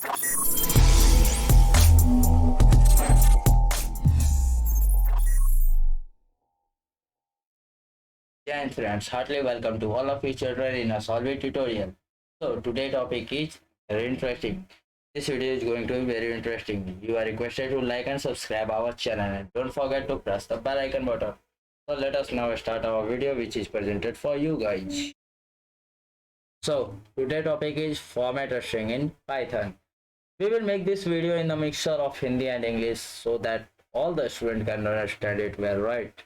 Dear friends, heartily welcome to all of you children in a Solve tutorial. So today topic is very interesting. This video is going to be very interesting. You are requested to like and subscribe our channel and don't forget to press the bell icon button. So let us now start our video which is presented for you guys. So today topic is format a string in Python. We will make this video in the mixture of Hindi and English so that all the student can understand it well, right?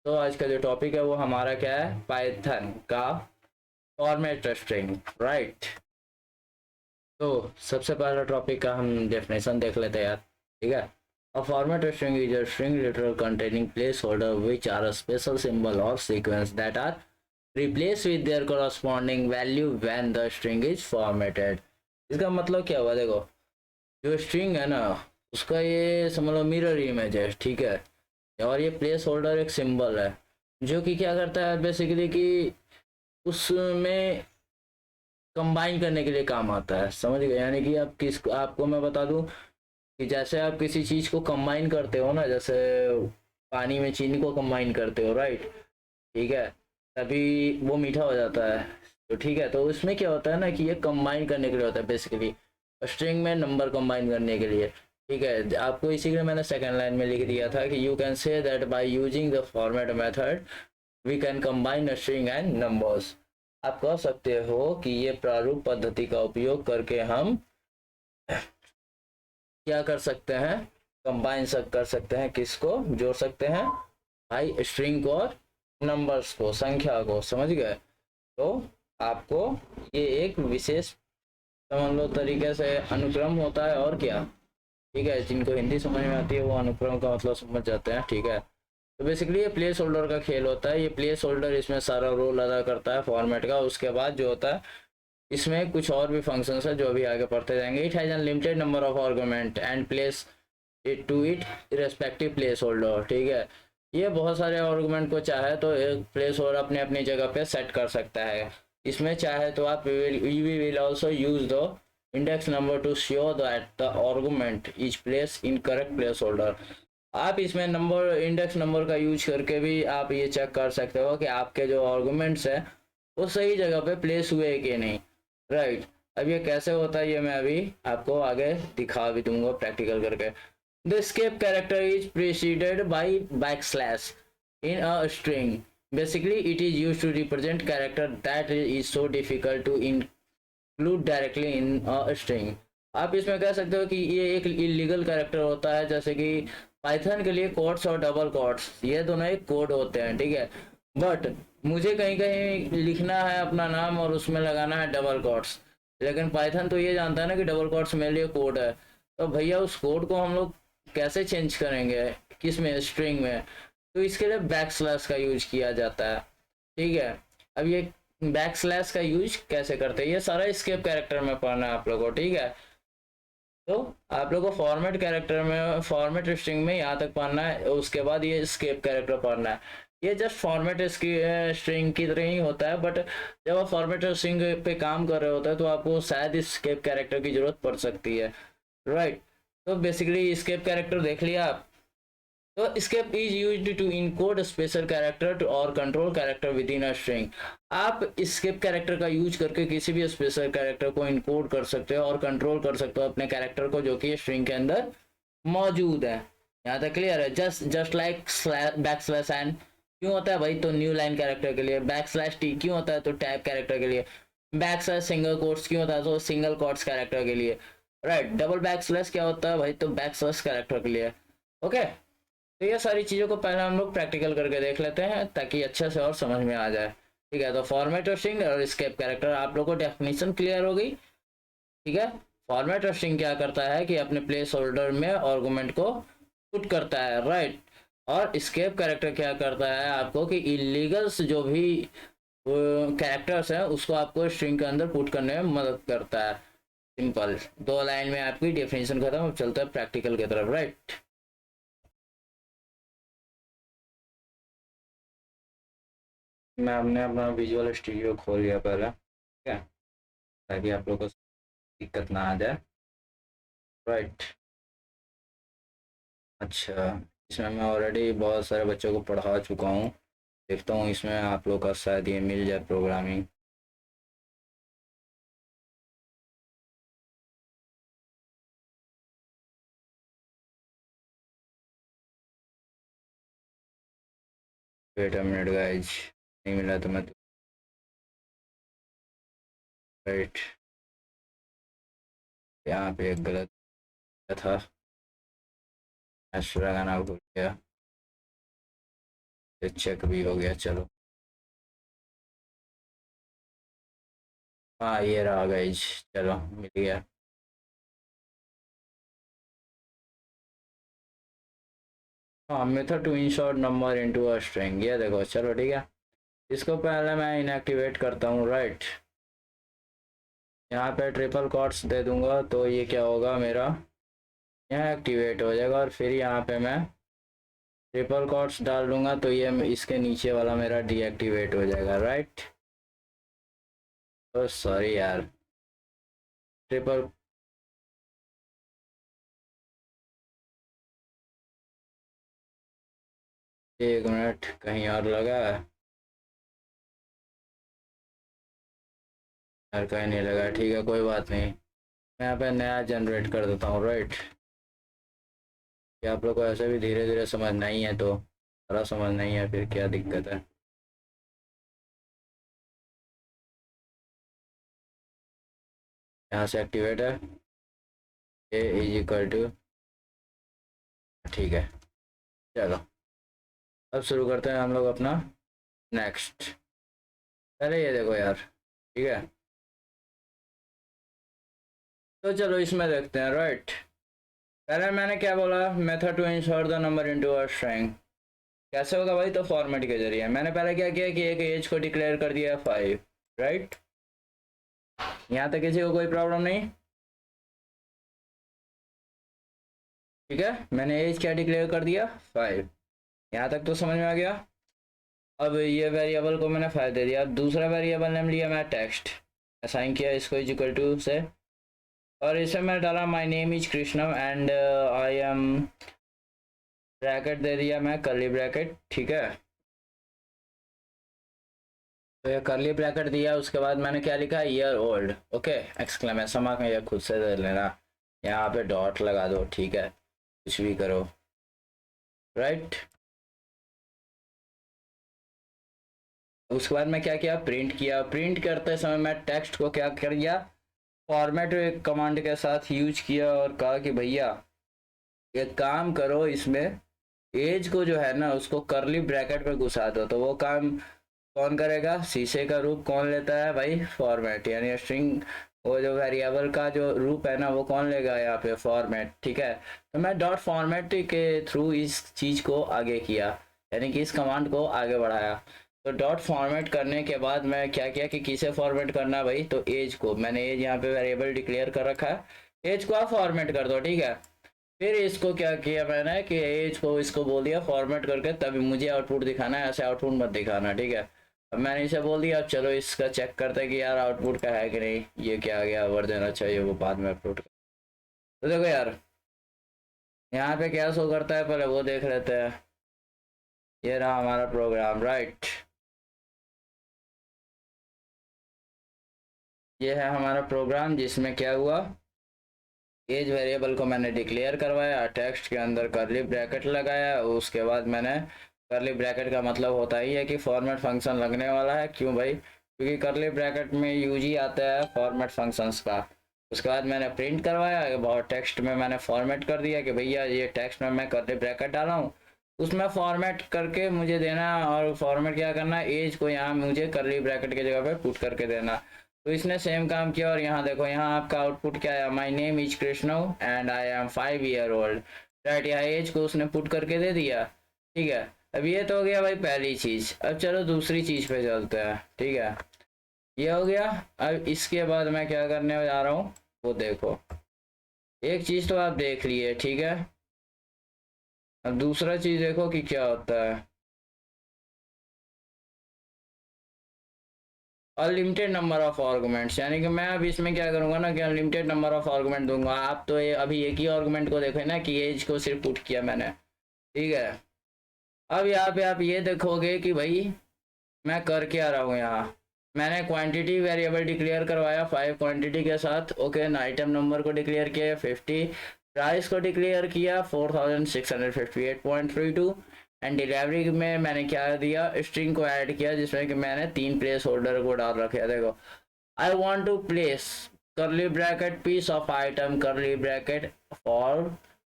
तो आज का जो topic है वो हमारा क्या है, Python का फॉर्मेट स्ट्रिंग, राइट। तो सबसे पहला टॉपिक का हम डेफिनेशन देख लेते हैं यार, ठीक है। A format string is a string literal containing placeholder which are a special symbol or sequence that are replace with their corresponding value when the string is formatted. इसका मतलब क्या हुआ, देखो जो स्ट्रिंग है ना उसका ये समझ लो मिरर इमेज है, ठीक है। और ये प्लेस होल्डर एक सिंबल है जो कि क्या करता है बेसिकली कि उसमें कंबाइन करने के लिए काम आता है, समझ गए। यानी कि आप आपको मैं बता दूं कि जैसे आप किसी चीज़ को कंबाइन करते हो ना, जैसे पानी में चीनी को कंबाइन करते हो, राइट, ठीक है, तभी वो मीठा हो जाता है। तो ठीक है, तो उसमें क्या होता है ना कि ये कंबाइन करने के लिए होता है बेसिकली, स्ट्रिंग में नंबर कंबाइन करने के लिए, ठीक है। आपको इसी के लिए मैंने सेकंड लाइन में लिख दिया था कि you can say that by using the format method we can combine a string and numbers. आप कह सकते हो कि ये प्रारूप पद्धति का उपयोग करके हम क्या कर सकते हैं, कंबाइन कर सकते हैं, किसको जोड़ सकते हैं भाई, स्ट्रिंग को और नंबर्स को, संख्या को, समझ गए। तो आपको ये एक विशेष समझ लो तरीके से अनुक्रम होता है, और क्या, ठीक है। जिनको हिंदी समझ में आती है वो अनुक्रम का मतलब समझ जाते हैं, ठीक है। तो बेसिकली ये प्लेस होल्डर का खेल होता है। ये प्लेस होल्डर इसमें सारा रोल अदा करता है फॉर्मेट का। उसके बाद जो होता है इसमें कुछ और भी फंक्शंस है जो अभी आगे पढ़ते जाएंगे। It has unlimited number of argument and place it to it respective placeholder, ठीक है। ये बहुत सारे आर्गुमेंट को चाहे तो एक प्लेस होल्डर अपने अपनी जगह पे सेट कर सकता है। इसमें चाहे तो आप we will also use the index number to show that the argument is place in correct placeholder. आप इसमें नंबर इंडेक्स नंबर का यूज करके भी आप ये चेक कर सकते हो कि आपके जो आर्गुमेंट्स है वो सही जगह पे प्लेस हुए कि नहीं, राइट। अब ये कैसे होता है ये मैं अभी आपको आगे दिखा भी दूंगा प्रैक्टिकल करके। The escape character is preceded by backslash in a string. Basically it is used to represent character that is so difficult to include directly in a string. आप इसमें कह सकते हो कि ये एक इलीगल कैरेक्टर होता है, जैसे कि पाइथन के लिए कोट्स और डबल कोट्स ये दोनों एक कोड होते हैं, ठीक है। बट मुझे कहीं कहीं लिखना है अपना नाम और उसमें लगाना है डबल कोट्स, लेकिन पाइथन तो ये जानता है ना कि डबल कोट्स मेरे लिए कोड है। तो भैया उस कोड को हम लोग कैसे चेंज करेंगे, किस में, स्ट्रिंग में। तो इसके लिए बैक स्लैश का यूज किया जाता है, ठीक है। अब ये बैक स्लैश का यूज कैसे करते हैं ये सारा escape कैरेक्टर में पढ़ना है आप लोगों को, ठीक है। तो आप लोगों को फॉर्मेट कैरेक्टर में, फॉर्मेट स्ट्रिंग में यहाँ तक पढ़ना है, उसके बाद ये escape कैरेक्टर पढ़ना है। ये जस्ट फॉर्मेट स्ट्रिंग की तरह ही होता है, बट जब आप फॉर्मेट स्ट्रिंग पे काम कर रहे होते हैं तो आपको शायद escape कैरेक्टर की जरूरत पड़ सकती है, राइट। तो बेसिकली escape कैरेक्टर देख लिया आप। तो escape is used to encode special character to और control character within a string। आप escape कैरेक्टर का यूज करके किसी भी स्पेशल कैरेक्टर को इनकोड कर सकते हो और कंट्रोल कर सकते हो अपने कैरेक्टर को जो कि स्ट्रिंग के अंदर मौजूद है। यहाँ तक क्लियर है। Just like backslash n क्यों होता है भाई, तो न्यू लाइन कैरेक्टर के लिए। बैक स्लैश टी क्यों होता है, तो टैब कैरेक्टर के लिए। बैक स्लैश सिंगल कोट्स क्यों होता है, तो सिंगल कोट्स कैरेक्टर के लिए, राइट। डबल बैक स्लैश क्या होता है भाई, तो बैक स्लैश कैरेक्टर के लिए, ओके। तो ये सारी चीज़ों को पहले हम लोग प्रैक्टिकल करके देख लेते हैं ताकि अच्छे से और समझ में आ जाए, ठीक है। तो फॉर्मेट स्ट्रिंग और escape कैरेक्टर आप लोगों को डेफिनेशन क्लियर हो गई, ठीक है। फॉर्मेट स्ट्रिंग क्या करता है कि अपने प्लेस होल्डर में आर्गुमेंट को पुट करता है, राइट। और escape कैरेक्टर क्या करता है आपको कि इलीगल्स जो भी कैरेक्टर्स हैं उसको आपको स्ट्रिंग के अंदर पुट करने में मदद करता है। सिंपल, दो लाइन में आपकी डेफिनेशन खत्म। अब चलता है प्रैक्टिकल की तरफ, राइट। मैं हमने अपना विजुअल स्टूडियो खोल लिया पहले, ठीक है, ताकि आप लोगों को दिक्कत ना आ जाए। राइट। अच्छा, इसमें मैं ऑलरेडी बहुत सारे बच्चों को पढ़ा चुका हूँ। देखता हूँ इसमें आप लोग का शायद ये मिल जाए programming. Wait a minute guys, नहीं मिला तो मैं राइट, यहाँ पे एक गलत था, एक्स्ट्रा गाना भूल गया, चेक भी हो गया। चलो, हाँ ये रहा गाइज, चलो मिल गया। हाँ, method to insert number into a string, ये देखो। चलो ठीक है, इसको पहले मैं इनएक्टिवेट करता हूँ। राइट, यहाँ पे ट्रिपल कॉट्स दे दूंगा तो ये क्या होगा, मेरा यहाँ एक्टिवेट हो जाएगा। और फिर यहाँ पे मैं ट्रिपल कॉट्स डाल दूंगा तो ये इसके नीचे वाला मेरा डीएक्टिवेट हो जाएगा। राइट, तो सॉरी यार, ट्रिपल, एक मिनट, कहीं और लगा है यार, कहीं नहीं लगा। ठीक है, कोई बात नहीं, मैं यहाँ पे नया जनरेट कर देता हूँ। राइट, कि आप लोग को ऐसे भी धीरे धीरे समझ नहीं है तो सारा समझ नहीं है, फिर क्या दिक्कत है। यहाँ से एक्टिवेट है, ए इज इक्वल टू, ठीक है। चलो, अब शुरू करते हैं हम लोग अपना नेक्स्ट। पहले ये देखो यार, ठीक है, तो चलो इसमें देखते हैं। राइट, पहले मैंने क्या बोला, method to insert the number into a string. कैसे होगा भाई, तो फॉर्मेट के जरिए। मैंने पहले क्या किया कि एक एज को डिक्लेयर कर दिया 5। राइट, यहाँ तक किसी को कोई प्रॉब्लम नहीं? ठीक है, मैंने एज क्या डिक्लेयर कर दिया, 5। यहाँ तक तो समझ में आ गया। अब ये वेरिएबल को मैंने 5 दे दिया। अब दूसरा वेरिएबल नेम लिया मैं टेक्स्ट, असाइन किया इसको इज इक्वल टू से, और इसमें मैं डाला my name is Krishnam and I am, bracket दे दिया मैं, कर्ली ब्रैकेट। ठीक है, तो ये कर्ली ब्रैकेट दिया। उसके बाद मैंने क्या लिखा, year old. Okay, exclamation mark में ये खुद से दे लेना, यहाँ पे डॉट लगा दो। ठीक है, कुछ भी करो। राइट, उसके बाद मैं क्या किया, प्रिंट किया। प्रिंट करते समय मैं टेक्स्ट को क्या कर दिया, फॉर्मेट कमांड के साथ यूज किया और कहा कि भैया एक काम करो, इसमें एज को जो है ना उसको करली ब्रैकेट में घुसा दो। तो वो काम कौन करेगा, शीशे का रूप कौन लेता है भाई, फॉर्मेट, यानी स्ट्रिंग, वो जो वेरिएबल का जो रूप है ना वो कौन लेगा, यहाँ पे फॉर्मेट। ठीक है, तो मैं डॉट फॉर्मेट के थ्रू इस चीज को आगे किया, यानी कि इस कमांड को आगे बढ़ाया। तो डॉट फॉर्मेट करने के बाद मैं क्या किया कि किसे फॉर्मेट करना है भाई, तो एज को। मैंने एज यहाँ पे वेरिएबल डिक्लेयर कर रखा है, एज को आप फॉर्मेट कर दो। ठीक है, फिर इसको क्या किया मैंने कि एज को इसको बोल दिया फॉर्मेट करके, तभी मुझे आउटपुट दिखाना है, ऐसे आउटपुट मत दिखाना। ठीक है, अब मैंने इसे बोल दिया। अब चलो इसका चेक करते हैं कि यार आउटपुट का है कि नहीं। ये क्या आ गया, वर्जन। अच्छा, ये वो बाद में अपलोड कर। तो देखो यार, यहाँ पे क्या शो करता है, पहले वो देख लेते हैं। ये रहा हमारा प्रोग्राम। राइट, ये है हमारा प्रोग्राम, जिसमें क्या हुआ, एज वेरिएबल को मैंने डिक्लेयर करवाया, टेक्स्ट के अंदर करली ब्रैकेट लगाया। उसके बाद मैंने, करली ब्रैकेट का मतलब होता ही है कि फॉर्मेट फंक्शन लगने वाला है। क्यों भाई, क्योंकि करली ब्रैकेट में यूज ही आता है फॉर्मेट फंक्शंस का। उसके बाद मैंने प्रिंट करवाया, बहुत टेक्स्ट में मैंने फॉर्मेट कर दिया कि भैया ये टेक्स्ट में मैं करली ब्रैकेट डाला हूँ, उसमें फॉर्मेट करके मुझे देना। और फॉर्मेट क्या करना, एज को यहाँ मुझे करली ब्रैकेट की जगह पे पुट करके देना। तो इसने सेम काम किया। और यहाँ देखो, यहाँ आपका आउटपुट क्या है, my name is Krishnav and I am 5 year old. Right, यहाँ एज को उसने पुट करके दे दिया। ठीक है, अब ये तो हो गया भाई पहली चीज। अब चलो दूसरी चीज पे चलते हैं। ठीक है, ये हो गया। अब इसके बाद मैं क्या करने जा रहा हूँ, वो देखो। एक चीज तो आप देख लिए, ठीक है, अब दूसरा चीज देखो कि क्या होता है। अनलिमिटेड नंबर ऑफ आर्गुमेंट्स, यानी कि मैं अब इसमें क्या करूंगा ना कि अनलिमिटेड नंबर ऑफ आर्गुमेंट दूंगा। आप तो ये अभी एक ही आर्गुमेंट को देखो ना कि एज को सिर्फ पुट किया मैंने, ठीक है। अब यहाँ पे आप ये देखोगे कि भाई मैं कर क्या रहा हूँ यहाँ। मैंने क्वांटिटी वेरिएबल डिक्लेयर करवाया 5 क्वांटिटी के साथ, ओके ना। आइटम नंबर को डिक्लेयर किया 50, प्राइस को डिक्लेयर किया 4658.32 एंड डिलीवरी में मैंने क्या दिया, स्ट्रिंग को ऐड किया जिसमें कि मैंने 3 प्लेस होल्डर को डाल रखे। देखो, I want to place curly bracket piece of item curly bracket for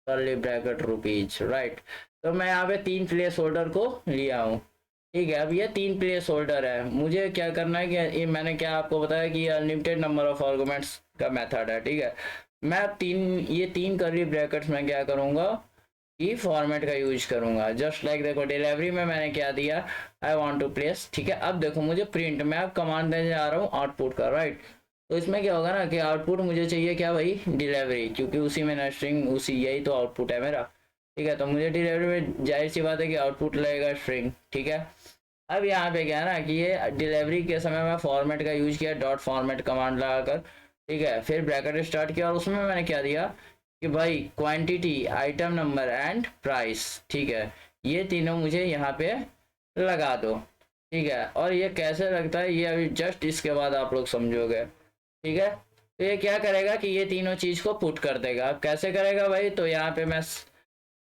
curly bracket rupees, right. तो मैं यहाँ पे 3 प्लेस होल्डर को लिया हूँ, ठीक है। अब ये 3 प्लेस होल्डर है, मुझे क्या करना है कि ये मैंने क्या आपको बताया कि ये अनलिमिटेड नंबर ऑफ आर्गुमेंट्स का मेथड है, ठीक है। मैं ये तीन करली ब्रैकेट्स में क्या करूँगा कि फॉर्मेट का यूज करूंगा, जस्ट लाइक देखो डिलीवरी में मैंने क्या दिया, आई वांट टू प्लेस, ठीक है। अब देखो मुझे प्रिंट में अब कमांड देने जा रहा हूँ आउटपुट का, राइट। तो इसमें क्या होगा ना कि आउटपुट मुझे चाहिए क्या भाई, डिलीवरी, क्योंकि उसी में स्ट्रिंग उसी यही तो आउटपुट है मेरा, ठीक है। तो मुझे डिलीवरी में जाहिर सी बात है कि आउटपुट लगेगा स्ट्रिंग, ठीक है। अब यहाँ पे क्या है ना कि ये डिलीवरी के समय मैं फॉर्मेट का यूज किया, डॉट फॉर्मेट कमांड लगाकर, ठीक है। फिर ब्रैकेट स्टार्ट किया और उसमें मैंने क्या दिया कि भाई quantity, item number and price, ठीक है। ये तीनों मुझे यहाँ पे लगा दो, ठीक है। और ये कैसे लगता है ये अभी जस्ट इसके बाद आप लोग समझोगे, ठीक है। तो ये क्या करेगा कि ये तीनों चीज को पुट कर देगा। अब कैसे करेगा भाई, तो यहाँ पे मैं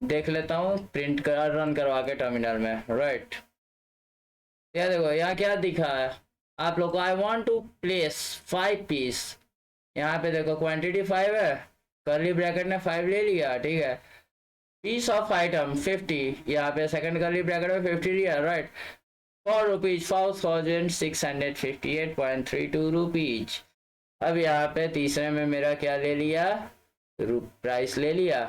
देख लेता हूँ प्रिंट कर रन करवा के टर्मिनल में, राइट। ये देखो यहाँ क्या दिखा है आप लोग को, I want to place 5 piece. यहाँ पे देखो क्वांटिटी 5 है, करली ब्रैकेट ने 5 ले लिया, ठीक है। पीस ऑफ आइटम 50, यहाँ पे सेकंड करली ब्रैकेट में 50 लिया, राइट। For rupees 4658.32 rupees. अब यहाँ पे तीसरे में मेरा क्या ले लिया, प्राइस ले लिया।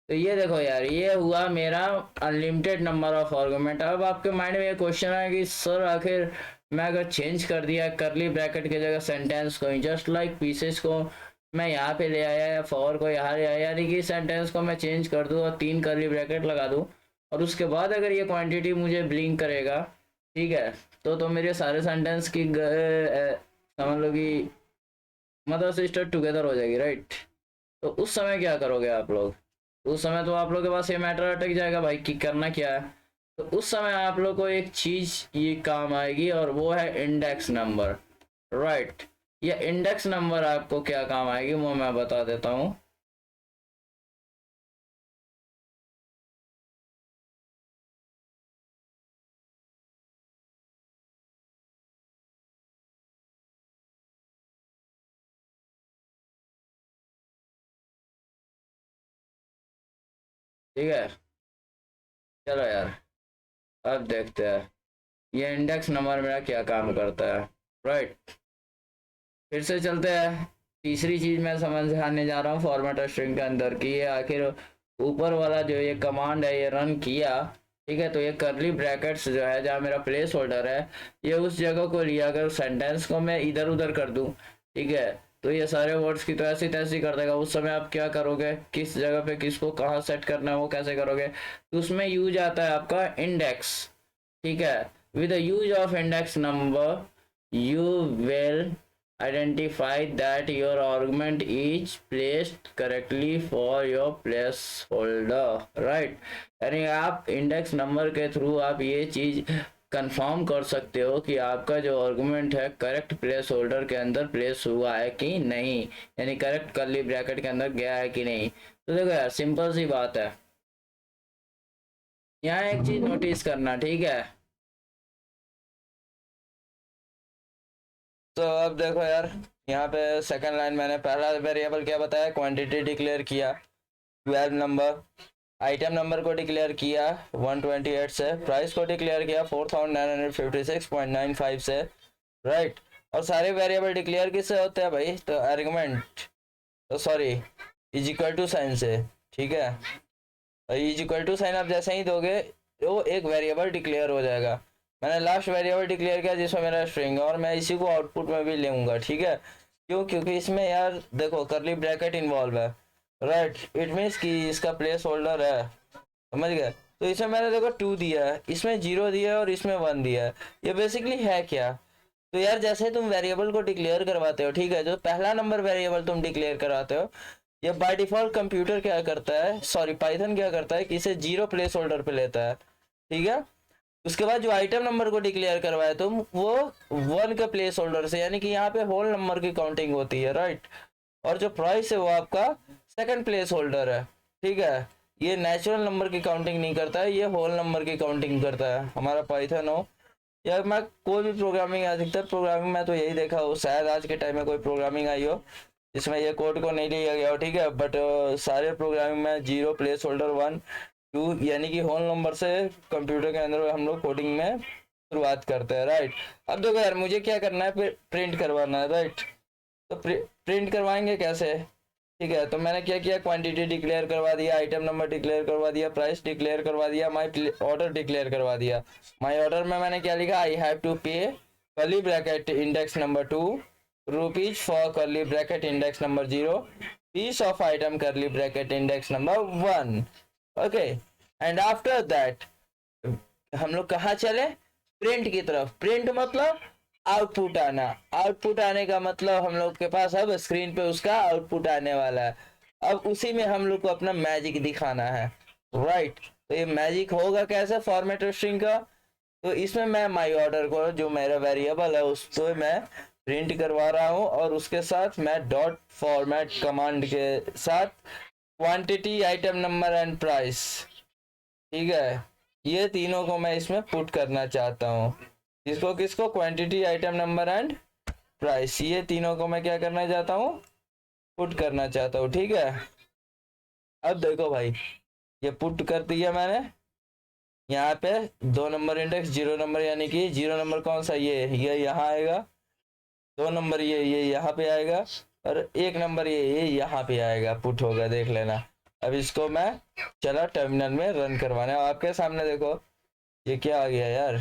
तो ये देखो यार, ये हुआ मेरा अनलिमिटेड नंबर ऑफ आर्गुमेंट। अब आपके माइंड में ये क्वेश्चन है कि सर आखिर मैं अगर चेंज कर दिया करली ब्रैकेट की जगह सेंटेंस को, जस्ट लाइक पीसेस को मैं यहाँ पे ले आया या फॉर को यहाँ ले आया, यानी कि सेंटेंस को मैं चेंज कर दूँ और 3 करली ब्रैकेट लगा दूँ और उसके बाद अगर ये क्वांटिटी मुझे ब्लिंक करेगा, ठीक है, तो मेरे सारे सेंटेंस की समझ लो कि मदर सिस्टर टुगेदर हो जाएगी, राइट। तो उस समय क्या करोगे आप लोग, उस समय तो आप लोग के पास ये मैटर अटक जाएगा भाई कि करना क्या है। तो उस समय आप लोग को एक चीज ये काम आएगी और वो है इंडेक्स नंबर, राइट। ये इंडेक्स नंबर आपको क्या काम आएगी वो मैं बता देता हूँ। ठीक है, चलो यार अब देखते हैं ये इंडेक्स नंबर मेरा क्या काम करता है, राइट। फिर से चलते हैं, तीसरी चीज मैं समझाने जा रहा हूँ फॉर्मेट स्ट्रिंग के अंदर की ये आखिर ऊपर वाला जो ये कमांड है ये रन किया, ठीक है। तो ये करली ब्रैकेट्स जो है जहाँ मेरा प्लेस होल्डर है ये उस जगह को लिया, अगर सेंटेंस को मैं इधर उधर कर दूं, ठीक है, तो ये सारे वर्ड्स की तो ऐसी तैसी कर देगा। उस समय आप क्या करोगे, किस जगह पे किसको कहाँ सेट करना है वो कैसे करोगे, तो उसमें यूज आता है आपका इंडेक्स, ठीक है। With the use of index number you will identify that your argument is placed correctly for your placeholder, right। यानी आप इंडेक्स नंबर के थ्रू आप ये चीज कंफर्म कर सकते हो कि आपका जो आर्गुमेंट है करेक्ट प्लेस होल्डर के अंदर प्लेस हुआ है कि नहीं, यानी करेक्ट करली ब्रैकेट के अंदर गया है कि नहीं। तो देखो यार सिंपल सी बात है, यहाँ एक चीज नोटिस करना, ठीक है। तो अब देखो यार यहाँ पे सेकंड लाइन मैंने पहला वेरिएबल क्या बताया, क्वांटिटी डिक्लेयर किया 12 नंबर, आइटम नंबर को डिक्लेयर किया 128 से, प्राइस को डिक्लेयर किया 4956.95 से, राइट। और सारे वेरिएबल डिक्लेयर किससे होते हैं भाई, तो आर्गुमेंट, तो sorry is equal to sign से, ठीक है। इज इक्वल टू साइन आप जैसे ही दोगे वो एक वेरिएबल डिक्लेयर हो जाएगा। मैंने लास्ट वेरिएबल डिक्लेयर किया जिसमें मेरा स्ट्रिंग है और मैं इसी को आउटपुट में भी लूंगा, ठीक है। क्यों, क्योंकि इसमें यार देखो करली ब्रैकेट इन्वॉल्व है, राइट। इट मीन्स कि इसका प्लेस होल्डर है, समझ गए। तो इसमें मैंने देखो 2 दिया है, इसमें 0 दिया है और इसमें 1 दिया है। ये बेसिकली है क्या, तो यार जैसे तुम वेरिएबल को डिक्लेयर करवाते हो, ठीक है, जो पहला नंबर वेरिएबल तुम डिक्लेयर करवाते हो, ये बाय डिफॉल्ट कंप्यूटर क्या करता है, सॉरी पाइथन क्या करता है कि इसे 0 प्लेस होल्डर पे लेता है, ठीक है। उसके बाद जो आइटम नंबर को डिक्लेयर करवाए तुम, वो 1 के प्लेस होल्डर से, यानी कि यहाँ पे होल नंबर की काउंटिंग होती है, राइट। और जो प्राइस है वो आपका सेकंड प्लेस होल्डर है, ठीक है। ये नेचुरल नंबर की काउंटिंग नहीं करता है, ये होल नंबर की काउंटिंग करता है। हमारा पाइथन हो या मैं कोई भी प्रोग्रामिंग, अधिकतर प्रोग्रामिंग में तो यही देखा हो, शायद आज के टाइम में कोई प्रोग्रामिंग आई हो इसमें ये कोड को नहीं लिया गया हो, ठीक है। बट सारे प्रोग्रामिंग में 0 प्लेस होल्डर 1 2 यानी कि होल नंबर से कंप्यूटर के अंदर हम लोग कोडिंग में शुरुआत करते हैं, राइट। अब देखो यार मुझे क्या करना है, प्रिंट करवाना है, राइट। तो प्रिंट करवाएंगे कैसे, ठीक है। तो मैंने क्या किया, क्वांटिटी डिक्लेयर करवा दिया, आइटम नंबर डिक्लेयर करवा दिया, प्राइस डिक्लेयर करवा दिया, माई ऑर्डर डिक्लेयर करवा दिया। माई ऑर्डर में मैंने क्या लिखा, I have to pay curly bracket index number 2 rupees for curly bracket index number 0 piece of item curly bracket index number 1, okay. And after that हम लोग कहाँ चले, प्रिंट की तरफ। प्रिंट मतलब आउटपुट आना, आउटपुट आने का मतलब हम लोग के पास अब स्क्रीन पे उसका आउटपुट आने वाला है। अब उसी में हम लोग को अपना मैजिक दिखाना है, राइट। तो ये मैजिक होगा कैसे, फॉर्मेट स्ट्रिंग का। तो इसमें मैं माई ऑर्डर को, जो मेरा वेरिएबल है, उसको मैं प्रिंट करवा रहा हूँ, और उसके साथ मैं डॉट फॉर्मेट कमांड के साथ quantity, item number and price, ठीक है, ये तीनों को मैं इसमें पुट करना चाहता हूँ। किसको किसको, quantity, item number and price, ये तीनों को मैं क्या करना चाहता हूँ, पुट करना चाहता हूँ, ठीक है। अब देखो भाई, ये पुट कर दिया मैंने। यहाँ पे 2 नंबर इंडेक्स 0 नंबर, यानी कि 0 नंबर कौन सा, ये यहाँ आएगा। 2 नंबर ये यहाँ पे आएगा, और 1 नंबर ये यहाँ पे आएगा, पुट होगा, देख लेना। अब इसको मैं चला टर्मिनल में रन करवाने, आपके सामने देखो ये क्या आ गया यार।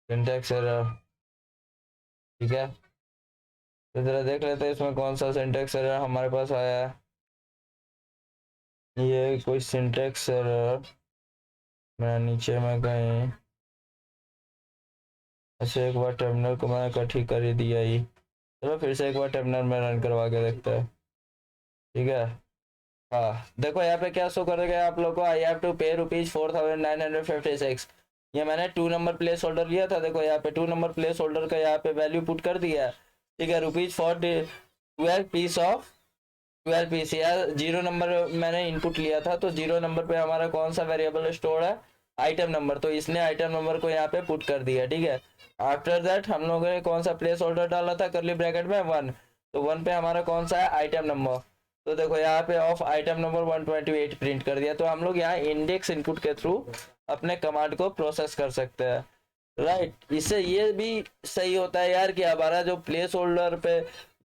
सिंटैक्स एरर, ठीक है। तो जरा देख लेते हैं इसमें कौन सा सिंटैक्स एरर हमारे पास आया है। ये कोई सिंटैक्स एरर, मैं नीचे में कहीं, ऐसे एक बार टर्मिनल को मैंने कट ही कर ही दिया ही। चलो फिर से एक बार टर्मिनल में रन करवा के देखते हैं, ठीक है। हाँ देखो यहाँ पे क्या शो करेगा आप लोग को, आई हैव टू पे ₹4956। ये मैंने 2 नंबर प्लेस होल्डर लिया था, देखो यहाँ पे 2 नंबर प्लेस होल्डर का यहाँ पे वैल्यू पुट कर दिया है, ठीक है। Rupees for 12 piece of 12 piece, यार 0 नंबर मैंने इनपुट लिया था, तो 0 नंबर पे हमारा कौन सा वेरिएबल स्टोर है, आइटम नंबर, तो इसने आइटम नंबर को यहाँ पे पुट कर दिया, ठीक है। आफ्टर दैट हम लोगों ने कौन सा प्लेस होल्डर डाला था कर्ली ब्रैकेट में, 1, तो 1 पे हमारा कौन सा है, आइटम नंबर। तो देखो यहाँ पे ऑफ आइटम नंबर 128 प्रिंट कर दिया। तो हम लोग यहाँ इंडेक्स इनपुट के थ्रू अपने कमांड को प्रोसेस कर सकते हैं, राइट। इससे ये भी सही होता है यार कि हमारा जो प्लेस होल्डर पे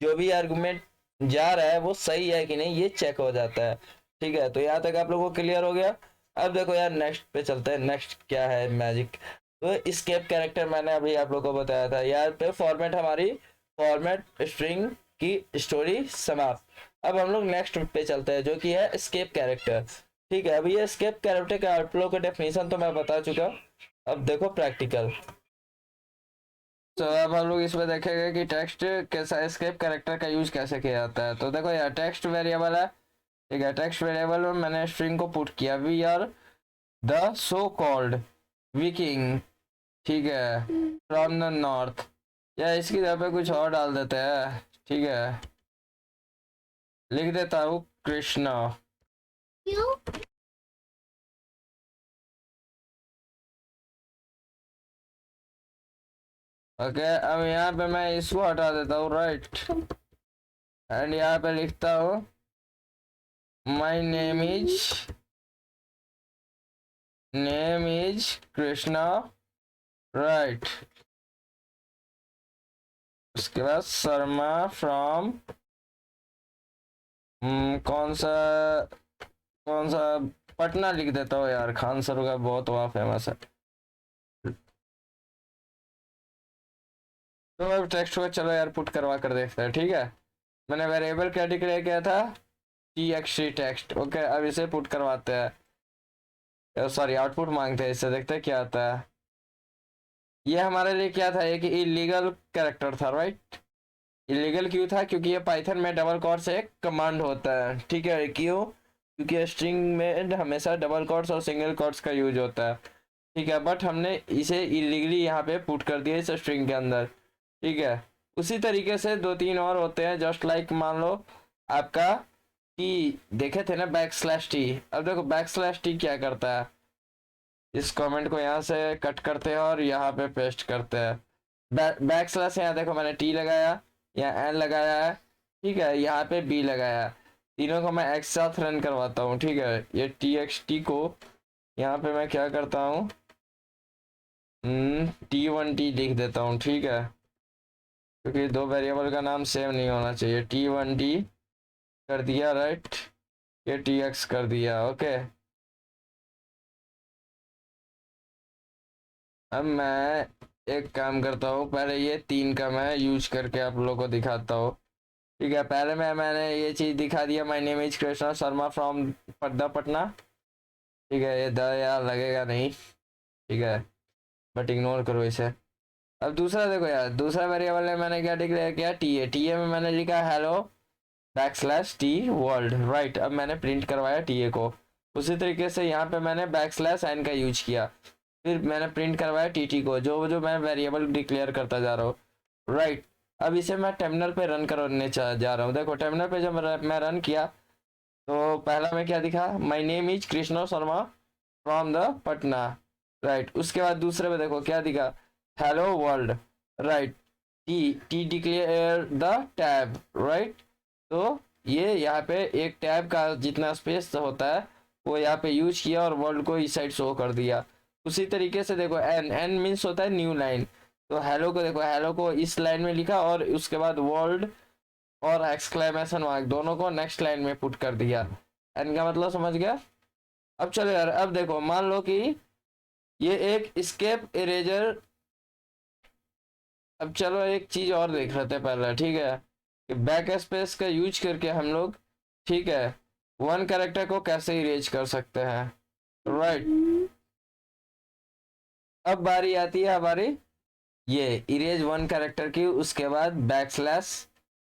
जो भी आर्गुमेंट जा रहा है वो सही है कि नहीं, ये चेक हो जाता है, ठीक है। तो यहाँ तक आप लोगों को क्लियर हो गया। अब देखो यार नेक्स्ट पे चलते हैं, नेक्स्ट क्या है मैजिक। तो एस्केप कैरेक्टर मैंने अभी आप लोगों को बताया था, यार पे फॉर्मेट हमारी फॉर्मेट स्ट्रिंग की स्टोरी समाप्त। अब हम लोग नेक्स्ट पे चलते हैं जो कि है एस्केप कैरेक्टर, ठीक है। अभी ये एस्केप कैरेक्टर का आप लोगों को डेफिनेशन तो मैं बता चुका, अब देखो प्रैक्टिकल। तो अब हम लोग इसमें देखेंगे कि टेक्स्ट कैसा, एस्केप कैरेक्टर का यूज कैसे किया जाता है। तो देखो यार टेक्स्ट वेरिएबल है, ठीक है। टेक्स्ट वेरिएबल में मैंने स्ट्रिंग को पुट किया, we are the so called viking, ठीक है, फ्रॉम द नॉर्थ, या इसकी जगह पे कुछ और डाल देते हैं, ठीक है। लिख देता हूँ कृष्णा, ओके। अब यहाँ पे मैं इसको हटा देता हूँ, राइट। एंड यहाँ पे लिखता हूँ माई नेम इज कृष्णा, राइट। उसके बाद शर्मा फ्रॉम कौन सा पटना लिख देता हूँ यार, खान सर का बहुत वहाँ फेमस है। तो अब टेक्स्ट को चलो यार पुट करवा कर देखते हैं, ठीक है। मैंने वेरिएबल क्या डिक्लेयर किया था, txt टेक्स्ट। ओके, अब इसे पुट करवाते हैं, सॉरी आउटपुट मांगते हैं, इससे देखते हैं क्या आता है। ये हमारे लिए क्या था, एक इलीगल कैरेक्टर था, राइट। इलीगल क्यों था, क्योंकि ये पाइथन में डबल कोट से एक कमांड होता है, ठीक है। क्यों, क्योंकि स्ट्रिंग में हमेशा डबल कोट्स और सिंगल कोट्स का यूज होता है, ठीक है। बट हमने इसे इलीगली यहाँ पे पुट कर दिया इस स्ट्रिंग के अंदर, ठीक है। उसी तरीके से दो तीन और होते हैं, जस्ट लाइक मान लो आपका टी देखे थे ना, बैक स्लैश टी। अब देखो बैक स्लैश टी क्या करता है, इस कमेंट को यहाँ से कट करते हैं और यहाँ पे पेस्ट करते हैं। बैक स्लैश, यहाँ देखो मैंने टी लगाया, यहाँ एन लगाया है, ठीक है, यहाँ पे बी लगाया, तीनों को मैं एक साथ रन करवाता हूँ, ठीक है। ये टी एक्स टी को यहाँ पे मैं क्या करता हूँ, T1T लिख देता हूँ, ठीक है, क्योंकि दो वेरिएबल का नाम सेम नहीं होना चाहिए। T1T कर दिया, राइट। ये TX कर दिया, ओके। अब मैं एक काम करता हूँ, पहले ये तीन का मैं यूज करके आप लोगों को दिखाता हूँ, ठीक है। पहले मैंने ये चीज दिखा दिया, my name is Krishna Sharma from Patna, ठीक है। ये द यार लगेगा नहीं, ठीक है, बट इग्नोर करो इसे। अब दूसरा देखो यार, दूसरा वेरिएबल है मैंने क्या डिक्लेयर किया, टीए में मैंने लिखा hello back slash T world, right. अब मैंने प्रिंट करवाया टीए को। उसी तरीके से यहाँ पे मैंने बैक स्लैश एन का यूज किया, फिर मैंने प्रिंट करवाया टीटी को, जो जो मैं वेरिएबल डिक्लेयर करता जा रहा हूँ, राइट। अब इसे मैं टर्मिनल पे रन करने जा रहा हूँ। देखो टर्मिनल पे जब मैं रन किया तो पहला में क्या दिखा, my name is Krishna Sharma from the Patna, right. उसके बाद दूसरे में देखो क्या दिखा, hello world, right. T T declare the tab, right. तो ये यहाँ पे एक टैब का जितना स्पेस होता है वो यहाँ पे यूज किया और वर्ल्ड को इस साइड शो कर दिया। उसी तरीके से देखो एन एन मीन्स होता है न्यू लाइन, तो हेलो को देखो, हेलो को इस लाइन में लिखा और उसके बाद वर्ल्ड और एक्सक्लेमेशन मार्क दोनों को नेक्स्ट लाइन में पुट कर दिया। एन का मतलब समझ गया। अब चलो यार, अब देखो मान लो कि ये एक स्केप इरेजर। अब चलो एक चीज और देख रहे थे पहले, ठीक है, कि बैक स्पेस का यूज करके हम लोग, ठीक है, वन कैरेक्टर को कैसे इरेज कर सकते हैं, राइट। अब बारी आती है हमारी ये इरेज वन कैरेक्टर की, उसके बाद बैक स्लैश,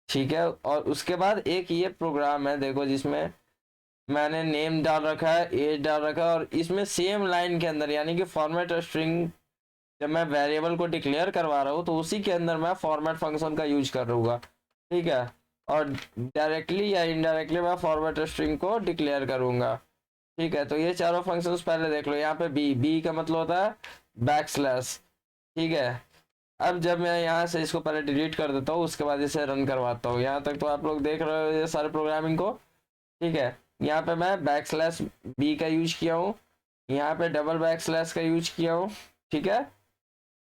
ठीक है। और उसके बाद एक ये प्रोग्राम है देखो, जिसमें मैंने नेम डाल रखा है, एज डाल रखा है, और इसमें सेम लाइन के अंदर यानी कि फॉर्मेट स्ट्रिंग जब मैं वेरिएबल को डिक्लेयर करवा रहा हूँ तो उसी के अंदर मैं फॉर्मेट फंक्शन का यूज कर लूँगा, ठीक है। और डायरेक्टली या इनडायरेक्टली मैं फॉर्मेट स्ट्रिंग को डिक्लेयर करूँगा, ठीक है। तो ये चारों फंक्शंस पहले देख लो। यहाँ पे बी बी का मतलब होता है बैक स्लैश, ठीक है। अब जब मैं यहाँ से इसको पहले डिलीट कर देता हूँ, उसके बाद इसे रन करवाता हूँ। यहाँ तक तो आप लोग देख रहे हो ये सारे प्रोग्रामिंग को, ठीक है। यहाँ पे मैं बैक स्लैश बी का यूज किया हूँ, यहाँ पे डबल बैक स्लैश का यूज किया हूँ, ठीक है।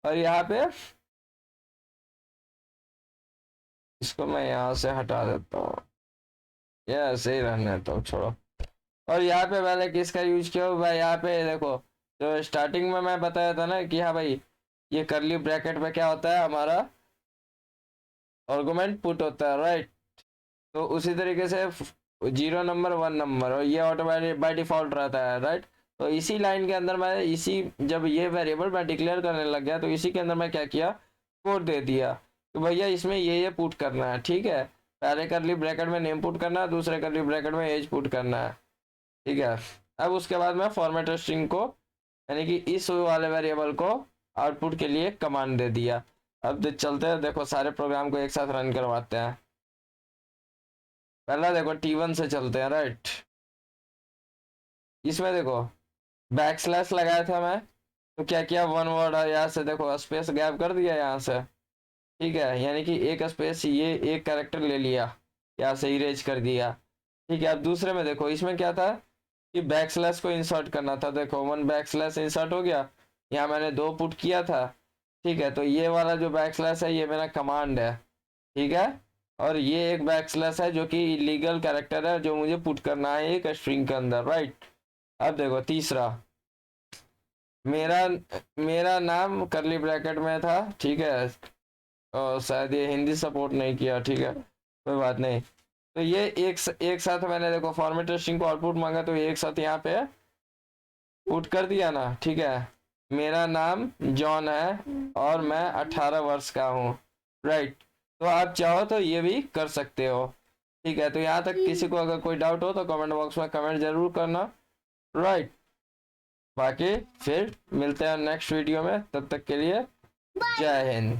और यहाँ पे इसको मैं यहाँ से हटा देता हूँ, ये ऐसे ही रहने देता हूँ, छोड़ो। और यहाँ पे मैंने किसका यूज किया हुआ है, यहाँ पे देखो, जो स्टार्टिंग में मैं बताया था ना कि हाँ भाई ये करली ब्रैकेट में क्या होता है, हमारा आर्गुमेंट पुट होता है, राइट। तो उसी तरीके से 0 नंबर 1 नंबर, और ये ऑटोमेटिक बाय डिफॉल्ट रहता है, राइट। तो इसी लाइन के अंदर मैं इसी जब ये वेरिएबल मैं डिक्लेयर करने लग गया तो इसी के अंदर मैं क्या किया, कोड दे दिया तो भैया इसमें ये पुट करना है, ठीक है। पहले करली ब्रैकेट में नेम पुट करना है, दूसरे करली ब्रैकेट में एज पुट करना है, ठीक है। अब उसके बाद मैं फॉर्मेट स्ट्रिंग को यानी कि इस वाले वेरिएबल को आउटपुट के लिए कमांड दे दिया। अब चलते हैं, देखो सारे प्रोग्राम को एक साथ रन करवाते हैं। पहला देखो T1 से चलते हैं, राइट। इसमें देखो बैक स्लैश लगाया था मैं, तो क्या किया, वन वर्ड है, यहाँ से देखो स्पेस गैप कर दिया यहाँ से, ठीक है। यानी कि एक स्पेस ये एक कैरेक्टर ले लिया, यहाँ से इरेज कर दिया, ठीक है। अब दूसरे में देखो, इसमें क्या था कि बैक स्लैश को इंसर्ट करना था, देखो वन बैक स्लैश इंसर्ट हो गया, यहाँ मैंने दो पुट किया था, ठीक है। तो ये वाला जो बैक स्लैश है ये मेरा कमांड है, ठीक है। और ये एक बैक स्लैश है जो कि इलीगल कैरेक्टर है जो मुझे पुट करना है एक स्ट्रिंग के अंदर, राइट। अब देखो तीसरा, मेरा मेरा नाम करली ब्रैकेट में था, ठीक है। और शायद ये हिंदी सपोर्ट नहीं किया, ठीक है, कोई बात नहीं। तो ये एक साथ मैंने देखो फॉर्मेटेड स्ट्रिंग को आउटपुट मांगा तो ये एक साथ यहाँ पे पुट कर दिया ना, ठीक है। मेरा नाम जॉन है और मैं 18 वर्ष का हूँ, राइट। तो आप चाहो तो ये भी कर सकते हो, ठीक है। तो यहाँ तक किसी को अगर कोई डाउट हो तो कमेंट बॉक्स में कमेंट जरूर करना, राइट। बाकी फिर मिलते हैं नेक्स्ट वीडियो में, तब तक के लिए जय हिंद।